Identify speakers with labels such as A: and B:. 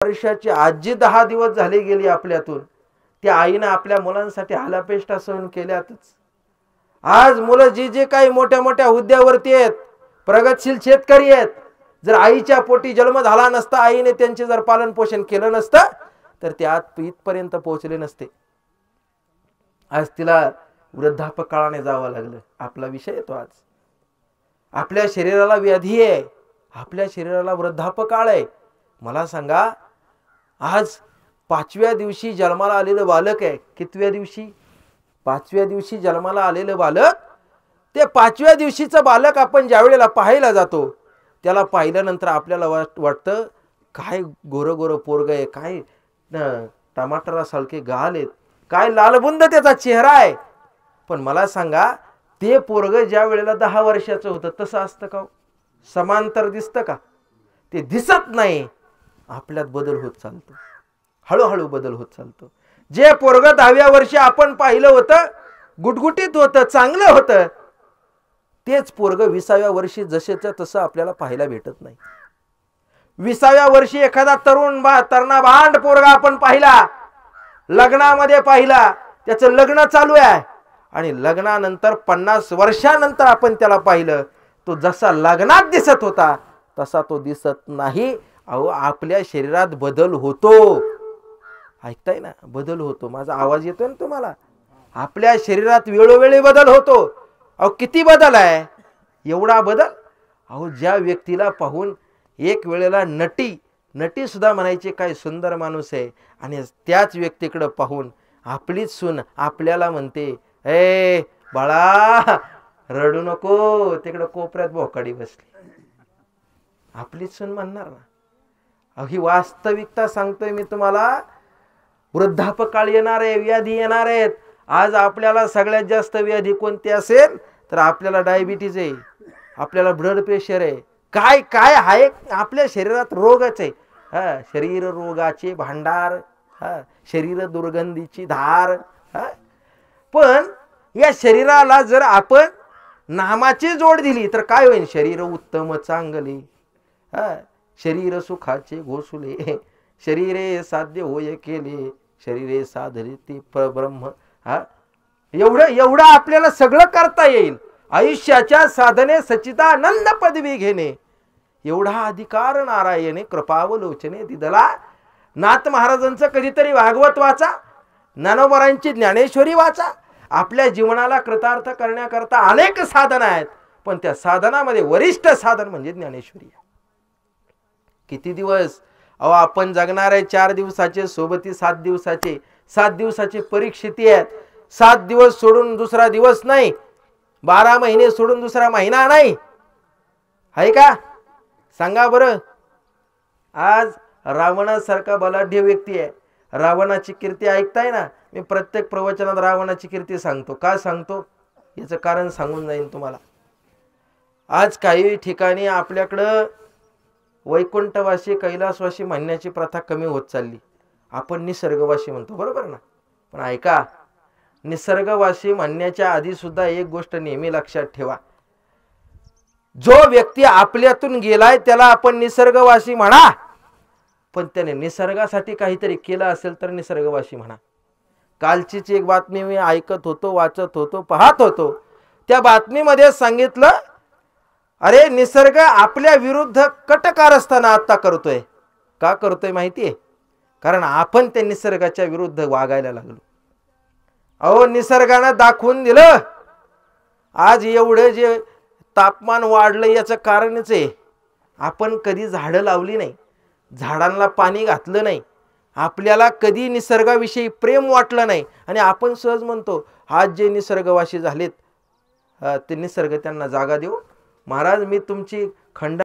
A: वर्षाची आजी 10 दिवस झाले गेली आपल्यातून, त्या आईने आपल्या मुलांसाठी हालापेष्टा सहन केल्यातच। आज मुलं जे जे काही मोठ्या मोठ्या हुद्द्यावरती आहेत, प्रगतशील शेतकरी आहेत, जर आईच्या पोटी जन्म झाला नसता, आईने त्यांचे जर पालन पोषण केलं नसतं, तर ते आज इथपर्यंत पोहोचले नसते। आज तिला वृद्धापकाळाने जावं लागलं। आपला विषय येतो आज, आपल्या शरीराला व्याधी आहे, आपल्या शरीराला वृद्धापकाळ आहे। मला सांगा, आज 5व्या दिवशी जन्माला आलेलं बालक आहे, कितव्या दिवशी? 5व्या दिवशी जन्माला आलेलं बालक, ते 5व्या दिवशीचं बालक आपण ज्या वेळेला पाहायला जातो, त्याला पाहिल्यानंतर आपल्याला वाटतं काय गोरं गोरं पोरग आहे, काय टमाटरासारखे गाल आहेत, काय लालबुंद त्याचा चेहरा आहे। पण मला सांगा, ते पोरग ज्या वेळेला 10 वर्षाचं होतं तसं असतं का? समांतर दिसतं का? ते दिसत नाही। आपल्यात बदल होत चालतो, हळूहळू बदल होत चालतो। जे पोरग 10व्या वर्षी आपण पाहिलं होतं, गुटगुटीत होतं, चांगलं होतं, तेच पोरग 20व्या वर्षी जसेच्या तसं आपल्याला पाहायला भेटत नाही। 20व्या वर्षी एखादा तरणा भांड पोरगा आपण पाहिला, लग्नामध्ये पाहिला, त्याचं लग्न चालू आहे, आणि लग्नानंतर 50 वर्षानंतर आपण त्याला पाहिलं, तो जसा लग्नात दिसत होता तसा तो दिसत नाही। अहो, आपल्या शरीरात बदल होतो, ऐकताय ना? बदल होतो। माझा आवाज येतोय ना तुम्हाला? आपल्या शरीरात वेळोवेळी बदल होतो। अहो, किती बदल आहे? एवढा बदल। अहो, ज्या व्यक्तीला पाहून एक वेळेला नटी सुद्धा म्हणायचे काय सुंदर माणूस आहे, आणि त्याच व्यक्तीकडे पाहून आपलीच सून आपल्याला म्हणते, ए बाळा रडू नको, तिकडे कोपऱ्यात बोकाडी बसली, आपलीच सून म्हणणार ना? अहो, ही वास्तविकता सांगतोय मी तुम्हाला। वृद्धापकाळ येणार आहे, व्याधी येणार आहेत। आज आपल्याला सगळ्यात जास्त व्याधी कोणती असेल तर आपल्याला डायबिटीज आहे, आपल्याला ब्लड प्रेशर आहे, काय काय आहे आपल्या शरीरात रोगच आहे। शरीर रोगाचे भांडार, शरीर दुर्गंधीची धार। पण या शरीराला जर आपण नामाची जोड दिली तर काय होईल? शरीर उत्तम चांगले, शरीर सुखाचे घोसुले, शरीरे साध्य होय केले, शरीरे साधले ते परब्रह्म। एवढं आपल्याला सगळं करता येईल। आयुष्याच्या साधने सच्चिदानंद पदवी घेणे, एवढा अधिकार नारायणे कृपावलोचने दिदला। नाथ महाराजांचं कधीतरी भागवत वाचा, ज्ञानोबरांची ज्ञानेश्वरी वाचा। आपल्या जीवनाला कृतार्थ करण्याकरता अनेक साधना आहेत, पण त्या साधनामध्ये वरिष्ठ साधन म्हणजे ज्ञानेश्वरी। किती दिवस? अहो, आपण जगणार आहे 4 दिवसाचे, सोबती 7 दिवसाचे। 7 दिवसाची परीक्षिती आहेत। 7 दिवस सोडून दुसरा दिवस नाही, 12 महिने सोडून दुसरा महिना नाही, आहे का? सांगा बरं। आज रावणासारखा बलाढ्य व्यक्ती आहे, रावणाची कीर्ती ऐकताय ना? मी प्रत्येक प्रवचनात रावणाची कीर्ती सांगतो। का सांगतो याचं कारण सांगून जाईन तुम्हाला। आज काही ठिकाणी आपल्याकडं वैकुंठवासी कैलासवासी म्हणण्याची प्रथा कमी होत चालली, आपण निसर्गवासी म्हणतो, बरोबर ना? पण ऐका, निसर्गवासी म्हणण्याच्या आधी सुद्धा एक गोष्ट नेहमी लक्षात ठेवा, जो व्यक्ती आपल्यातून गेलाय त्याला आपण निसर्गवासी म्हणा, पण त्याने निसर्गासाठी काहीतरी केलं असेल तर निसर्गवासी म्हणा। कालचीच एक बातमी मी ऐकत होतो, वाचत होतो, पाहत होतो। त्या बातमीमध्ये सांगितलं, अरे निसर्ग आपल्या विरुद्ध कटकारस्थाना आता करतोय। का करतोय माहितीये? कारण आपण त्या निसर्गाच्या विरुद्ध वागायला लागलो। अहो, निसर्गाने दाखवून दिलं, आज एवढं जे तापमान वाढलं याचं कारणच आहे, आपण कधी झाडं लावली नाही, झाडांना पाणी घातलं नाही, आपल्याला कधी निसर्गाविषयी प्रेम वाटलं नाही, आणि आपण सहज म्हणतो आज जे निसर्गवासी झालेत ते निसर्ग त्यांना जागा देऊ। महाराज, मी तुमची खंड